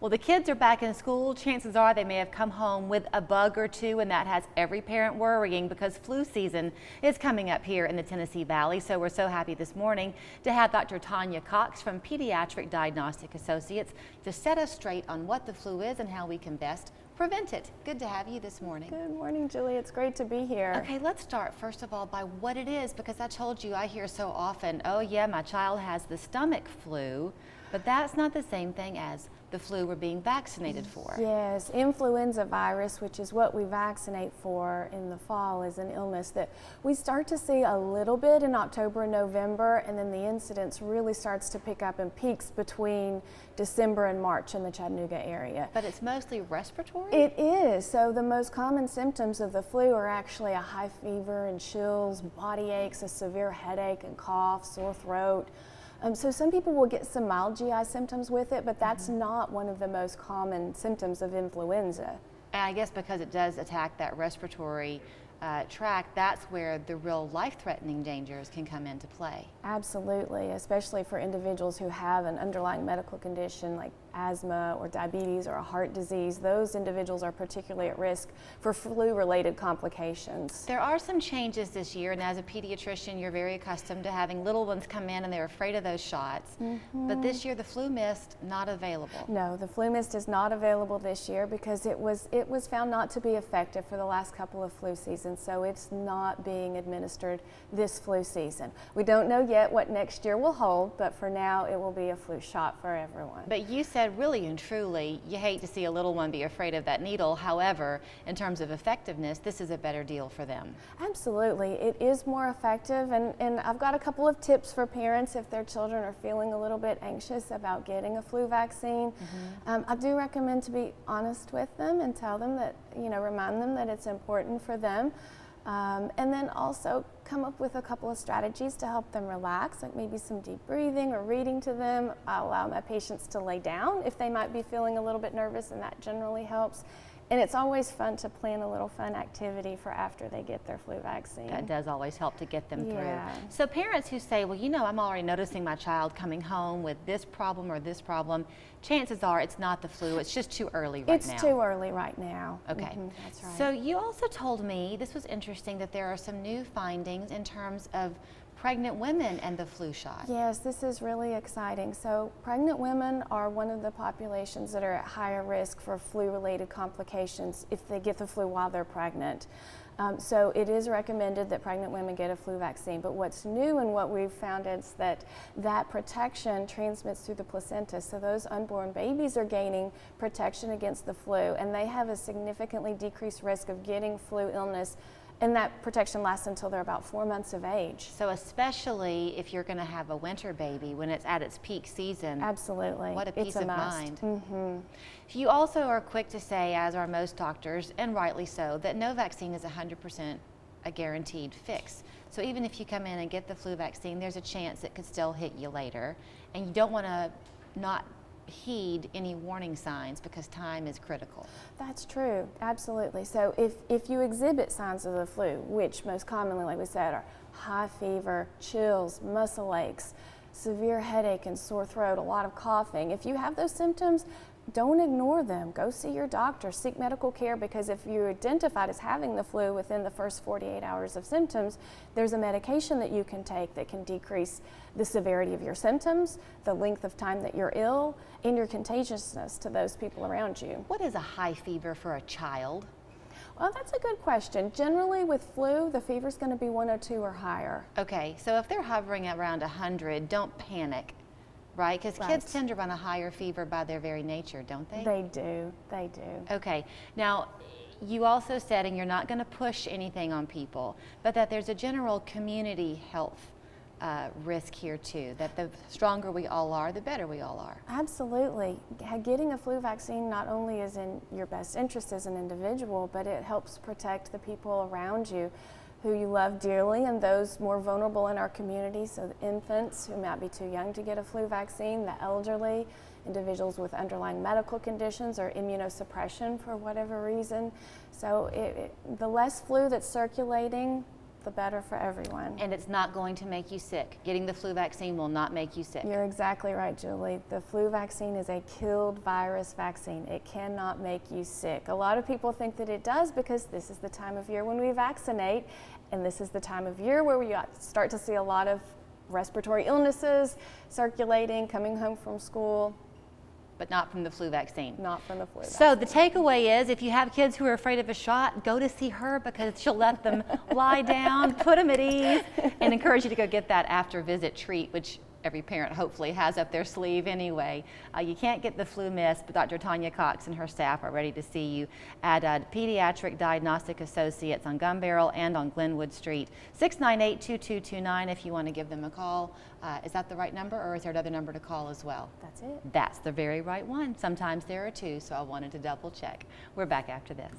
Well, the kids are back in school. Chances are they may have come home with a bug or two, and that has every parent worrying because flu season is coming up here in the Tennessee Valley. So we're so happy this morning to have Dr. Tonia Cox from Pediatric Diagnostic Associates to set us straight on what the flu is and how we can best prevent it. Good to have you this morning. Good morning, Julie. It's great to be here. Okay, let's start first of all by what it is, because I told you I hear so often, oh yeah, my child has the stomach flu, but that's not the same thing as the flu we're being vaccinated for. Yes, influenza virus, which is what we vaccinate for in the fall, is an illness that we start to see a little bit in October and November, and then the incidence really starts to pick up and peaks between December and March in the Chattanooga area. But it's mostly respiratory? It is. So the most common symptoms of the flu are actually a high fever and chills, body aches, a severe headache and cough, sore throat. So some people will get some mild GI symptoms with it, but that's not one of the most common symptoms of influenza. And I guess because it does attack that respiratory tract, that's where the real life-threatening dangers can come into play. Absolutely, especially for individuals who have an underlying medical condition like asthma or diabetes or a heart disease. Those individuals are particularly at risk for flu-related complications. There are some changes this year, and as a pediatrician, you're very accustomed to having little ones come in and they're afraid of those shots. But this year, the flu mist not available. No, the flu mist is not available this year because it was found not to be effective for the last couple of flu seasons, so it's not being administered this flu season. We don't know yet what next year will hold, but for now, it will be a flu shot for everyone. But you said really and truly, you hate to see a little one be afraid of that needle. However, in terms of effectiveness, this is a better deal for them. Absolutely. It is more effective, and I've got a couple of tips for parents if their children are feeling a little bit anxious about getting a flu vaccine. I do recommend to be honest with them and tell them that, remind them that it's important for them. And then also come up with a couple of strategies to help them relax, like maybe some deep breathing or reading to them. I allow my patients to lay down if they might be feeling a little bit nervous, and that generally helps. And it's always fun to plan a little fun activity for after they get their flu vaccine. That does always help to get them through. So parents who say, well, I'm already noticing my child coming home with this problem or this problem, chances are it's not the flu, it's just too early right now. It's too early right now. Okay. That's right. So you also told me, this was interesting, that there are some new findings in terms of pregnant women and the flu shot. Yes, this is really exciting. So pregnant women are one of the populations that are at higher risk for flu-related complications if they get the flu while they're pregnant. So it is recommended that pregnant women get a flu vaccine, but what's new and what we've found is that protection transmits through the placenta. So those unborn babies are gaining protection against the flu, and they have a significantly decreased risk of getting flu illness, and that protection lasts until they're about 4 months of age. So especially if you're going to have a winter baby when it's at its peak season. Absolutely. What a peace of mind. Mm-hmm. You also are quick to say, as are most doctors, and rightly so, that no vaccine is 100% a guaranteed fix. So even if you come in and get the flu vaccine, there's a chance it could still hit you later. And you don't want to not heed any warning signs because time is critical. That's true, absolutely. So if you exhibit signs of the flu, which most commonly, like we said, are high fever, chills, muscle aches, severe headache and sore throat, a lot of coughing, if you have those symptoms, don't ignore them. Go see your doctor, seek medical care, because if you're identified as having the flu within the first 48 hours of symptoms, there's a medication that you can take that can decrease the severity of your symptoms, the length of time that you're ill, and your contagiousness to those people around you. What is a high fever for a child? Well, that's a good question. Generally with flu, the fever's going to be 102 or higher. Okay, so if they're hovering around 100, don't panic. Right? Because kids tend to run a higher fever by their very nature, don't they? They do. They do. Okay. Now, you also said, and you're not going to push anything on people, but that there's a general community health risk here too, that the stronger we all are, the better we all are. Absolutely. Getting a flu vaccine not only is in your best interest as an individual, but it helps protect the people around you who you love dearly, and those more vulnerable in our community, so the infants who might be too young to get a flu vaccine, the elderly, individuals with underlying medical conditions or immunosuppression for whatever reason. So the less flu that's circulating, the better for everyone. And it's not going to make you sick. Getting the flu vaccine will not make you sick. You're exactly right, Julie. The flu vaccine is a killed virus vaccine. It cannot make you sick. A lot of people think that it does because this is the time of year when we vaccinate, and this is the time of year where we start to see a lot of respiratory illnesses circulating, coming home from school. But not from the flu vaccine. Not from the flu vaccine. So the takeaway is, if you have kids who are afraid of a shot, go to see her because she'll let them lie down, put them at ease, and encourage you to go get that after visit treat, which every parent hopefully has up their sleeve anyway. You can't get the flu miss, but Dr. Tonia Cox and her staff are ready to see you at Pediatric Diagnostic Associates on Gun Barrel and on Glenwood Street. 698-2229 if you want to give them a call. Is that the right number, or is there another number to call as well? That's it. That's the very right one. Sometimes there are two, so I wanted to double check. We're back after this.